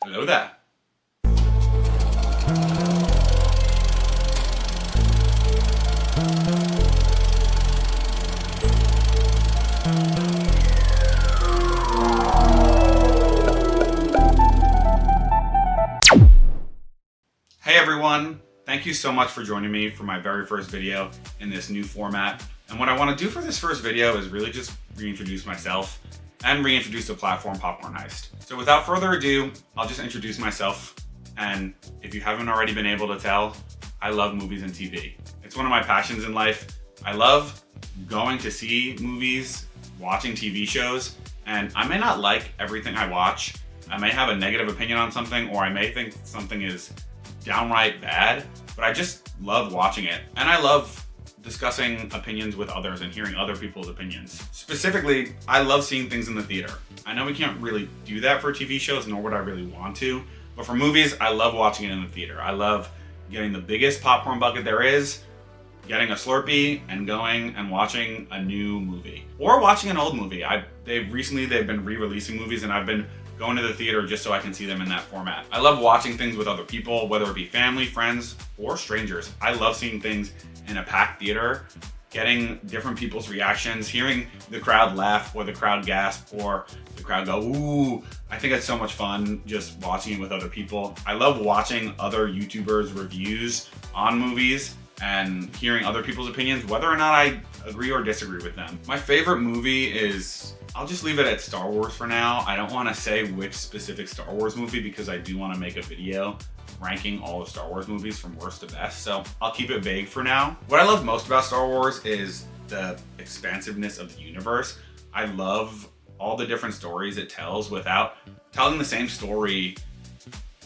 Hello there. Hey everyone, thank you so much for joining me for my very first video in this new format. And what I want to do for this first video is really just reintroduce myself and reintroduce the platform PopCorn Heist. So without further ado, I'll just introduce myself. And if you haven't already been able to tell, I love movies and TV. It's one of my passions in life. I love going to see movies, watching TV shows, and I may not like everything I watch. I may have a negative opinion on something, or I may think something is downright bad, but I just love watching it. And I love discussing opinions with others and hearing other people's opinions. Specifically, I love seeing things in the theater. I know we can't really do that for TV shows, nor would I really want to, but for movies, I love watching it in the theater. I love getting the biggest popcorn bucket there is, getting a Slurpee, and going and watching a new movie. Or watching an old movie. They've been re-releasing movies, and I've been going to the theater just so I can see them in that format. I love watching things with other people, whether it be family, friends, or strangers. I love seeing things in a packed theater, getting different people's reactions, hearing the crowd laugh or the crowd gasp or the crowd go, ooh. I think it's so much fun just watching it with other people. I love watching other YouTubers' reviews on movies and hearing other people's opinions, whether or not I agree or disagree with them. My favorite movie is, I'll just leave it at Star Wars for now. I don't want to say which specific Star Wars movie because I do want to make a video ranking all the Star Wars movies from worst to best, so I'll keep it vague for now. What I love most about Star Wars is the expansiveness of the universe. I love all the different stories it tells without telling the same story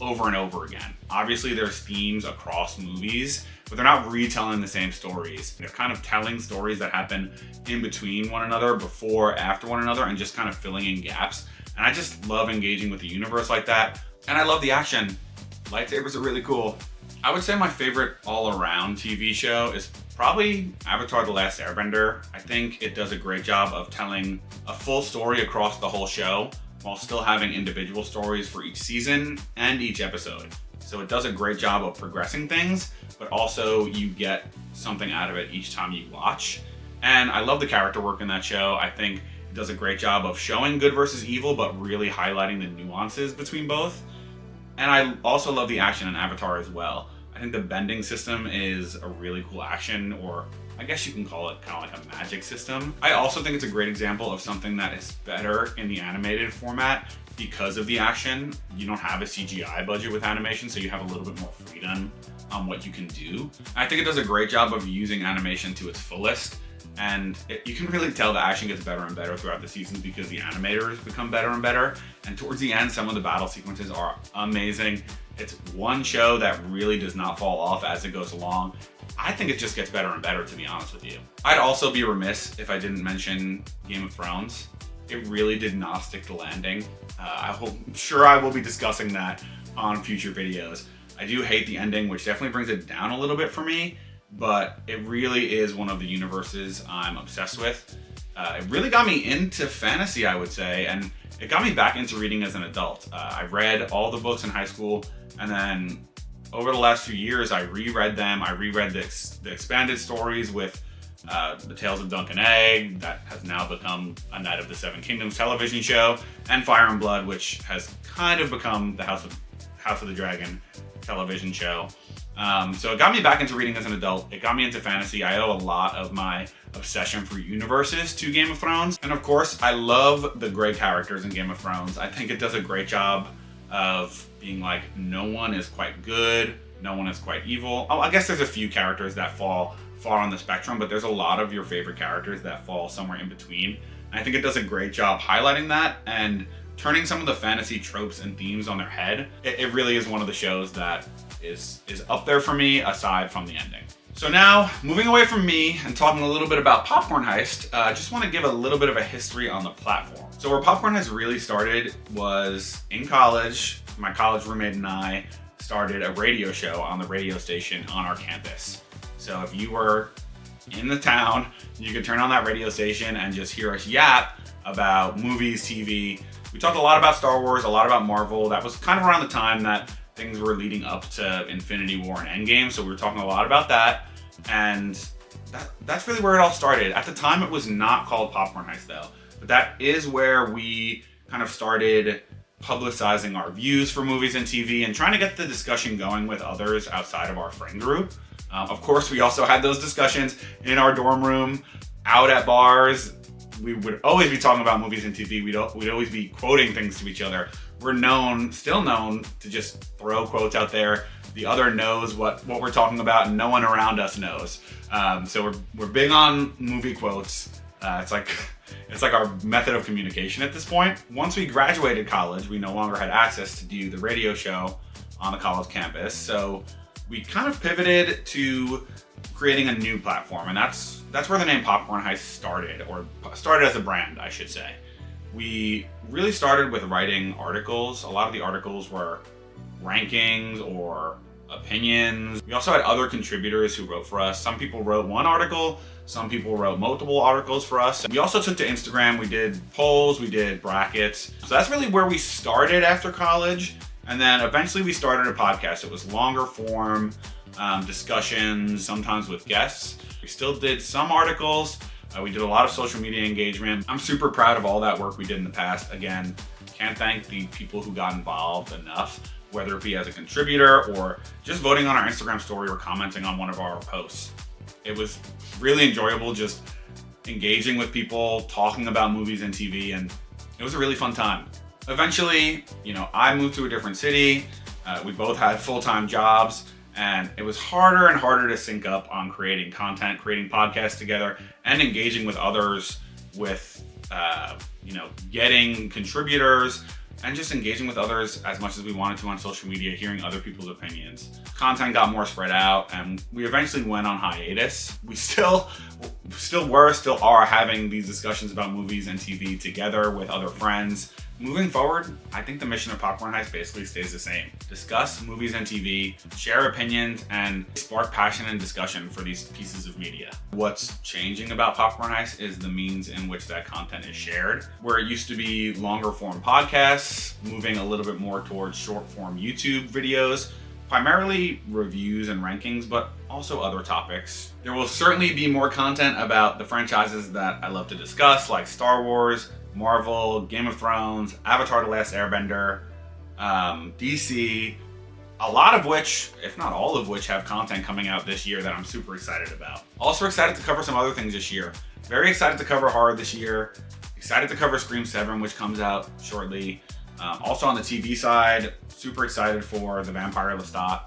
over and over again. Obviously there's themes across movies, but they're not retelling the same stories. They're kind of telling stories that happen in between one another, before, after one another, and just kind of filling in gaps. And I just love engaging with the universe like that. And I love the action. Lightsabers are really cool. I would say my favorite all-around TV show is probably Avatar: The Last Airbender. I think it does a great job of telling a full story across the whole show while still having individual stories for each season and each episode. So it does a great job of progressing things, but also you get something out of it each time you watch. And I love the character work in that show. I think it does a great job of showing good versus evil, but really highlighting the nuances between both. And I also love the action in Avatar as well. I think the bending system is a really cool action, or I guess you can call it kind of like a magic system. I also think it's a great example of something that is better in the animated format because of the action. You don't have a CGI budget with animation, so you have a little bit more freedom on what you can do. I think it does a great job of using animation to its fullest, and you can really tell the action gets better and better throughout the seasons because the animators become better and better. And towards the end, some of the battle sequences are amazing. It's one show that really does not fall off as it goes along. I think it just gets better and better, to be honest with you. I'd also be remiss if I didn't mention Game of Thrones. It really did not stick to landing. I'm sure I will be discussing that on future videos. I do hate the ending, which definitely brings it down a little bit for me, but it really is one of the universes I'm obsessed with. It really got me into fantasy, I would say, and it got me back into reading as an adult. I read all the books in high school, and then over the last few years, I reread them. I reread the expanded stories with the Tales of Dunk and Egg, that has now become a Knight of the Seven Kingdoms television show, and Fire and Blood, which has kind of become the House of the Dragon television show. So it got me back into reading as an adult. It got me into fantasy. I owe a lot of my obsession for universes to Game of Thrones. And of course, I love the great characters in Game of Thrones. I think it does a great job of being like, no one is quite good, no one is quite evil. Oh, I guess there's a few characters that fall far on the spectrum, but there's a lot of your favorite characters that fall somewhere in between. And I think it does a great job highlighting that and turning some of the fantasy tropes and themes on their head. It really is one of the shows that is up there for me, aside from the ending. So now, moving away from me and talking a little bit about PopCorn Heist, I just want to give a little bit of a history on the platform. So where PopCorn Heist really started was in college. My college roommate and I started a radio show on the radio station on our campus. So if you were in the town, you could turn on that radio station and just hear us yap about movies, TV, We talked a lot about Star Wars, a lot about Marvel. That was kind of around the time that things were leading up to Infinity War and Endgame, so we were talking a lot about that. And that's really where it all started. At the time, it was not called PopCorn Heist though, but that is where we kind of started publicizing our views for movies and TV and trying to get the discussion going with others outside of our friend group. Of course, we also had those discussions in our dorm room, out at bars. We would always be talking about movies and TV. We'd always be quoting things to each other. We're still known to just throw quotes out there. The other knows what we're talking about, and no one around us knows. So we're big on movie quotes. It's like our method of communication at this point. Once we graduated college, we no longer had access to do the radio show on the college campus. So we kind of pivoted to creating a new platform, and that's where the name PopCorn Heist started, or started as a brand, I should say. We really started with writing articles. A lot of the articles were rankings or opinions. We also had other contributors who wrote for us. Some people wrote one article, some people wrote multiple articles for us. We also took to Instagram. We did polls, we did brackets. So that's really where we started after college. And then eventually we started a podcast. It was longer form discussions, sometimes with guests. We still did some articles. We did a lot of social media engagement. I'm super proud of all that work we did in the past. Again, can't thank the people who got involved enough, whether it be as a contributor or just voting on our Instagram story or commenting on one of our posts. It was really enjoyable just engaging with people, talking about movies and TV, and it was a really fun time. Eventually, I moved to a different city. We both had full-time jobs, and it was harder and harder to sync up on creating content, creating podcasts together, and engaging with others with, getting contributors and just engaging with others as much as we wanted to on social media, hearing other people's opinions. Content got more spread out, and we eventually went on hiatus. We still are having these discussions about movies and TV together with other friends. Moving forward, I think the mission of PopCorn Heist basically stays the same. Discuss movies and TV, share opinions, and spark passion and discussion for these pieces of media. What's changing about PopCorn Heist is the means in which that content is shared. Where it used to be longer form podcasts, moving a little bit more towards short form YouTube videos, primarily reviews and rankings, but also other topics. There will certainly be more content about the franchises that I love to discuss, like Star Wars, Marvel, Game of Thrones, Avatar: The Last Airbender, DC, a lot of which, if not all of which, have content coming out this year that I'm super excited about. Also excited to cover some other things this year. Very excited to cover horror this year. Excited to cover Scream 7, which comes out shortly. Also on the TV side, super excited for The Vampire Lestat,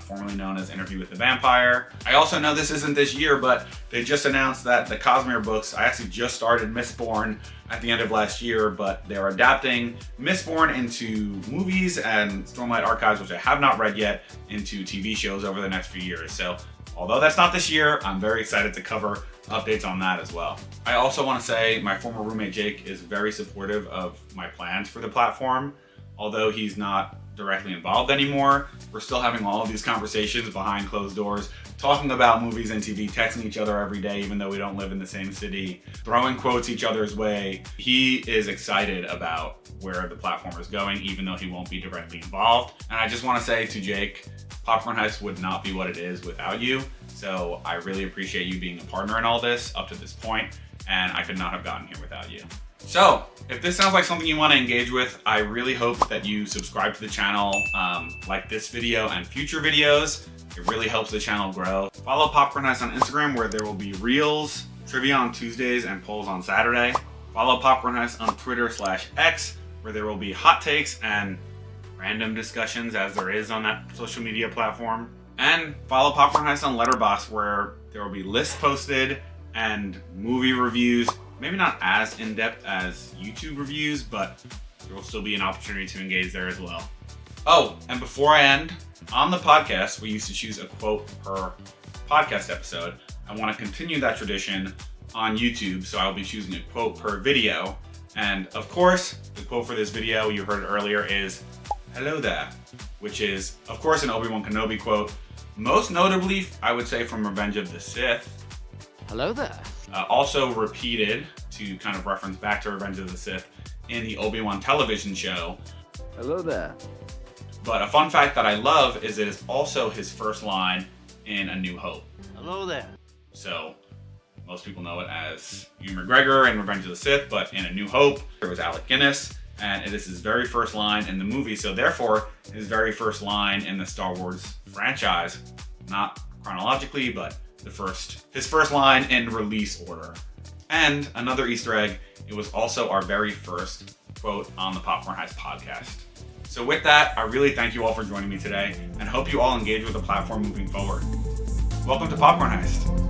formerly known as Interview with the Vampire. I also know this isn't this year, but they just announced that the Cosmere books, I actually just started Mistborn at the end of last year, but they're adapting Mistborn into movies and Stormlight Archives, which I have not read yet, into TV shows over the next few years. So although that's not this year, I'm very excited to cover updates on that as well. I also want to say my former roommate Jake is very supportive of my plans for the platform. Although he's not directly involved anymore, we're still having all of these conversations behind closed doors, talking about movies and TV, texting each other every day, even though we don't live in the same city, throwing quotes each other's way. He is excited about where the platform is going, even though he won't be directly involved. And I just want to say to Jake, PopCorn Heist would not be what it is without you. So I really appreciate you being a partner in all this up to this point, and I could not have gotten here without you. So, if this sounds like something you want to engage with, I really hope that you subscribe to the channel, like this video and future videos. It really helps the channel grow. Follow PopCorn Heist on Instagram, where there will be reels, trivia on Tuesdays, and polls on Saturday. Follow PopCorn Heist on Twitter/X, where there will be hot takes and random discussions, as there is on that social media platform. And follow PopCorn Heist on Letterboxd, where there will be lists posted and movie reviews. Maybe not as in-depth as YouTube reviews, but there will still be an opportunity to engage there as well. Oh, and before I end, on the podcast, we used to choose a quote per podcast episode. I want to continue that tradition on YouTube, so I'll be choosing a quote per video. And of course, the quote for this video, you heard earlier, is "Hello there," which is, of course, an Obi-Wan Kenobi quote. Most notably, I would say, from Revenge of the Sith. Hello there. Also repeated to kind of reference back to Revenge of the Sith in the Obi-Wan television show. Hello there. But a fun fact that I love is it is also his first line in A New Hope. Hello there. So most people know it as Ewan McGregor in Revenge of the Sith, but in A New Hope, there was Alec Guinness, and it is his very first line in the movie, so therefore his very first line in the Star Wars franchise, not chronologically, but his first line in release order. And another Easter egg, it was also our very first quote on the PopCorn Heist podcast. So with that, I really thank you all for joining me today, and hope you all engage with the platform moving forward. Welcome to PopCorn Heist.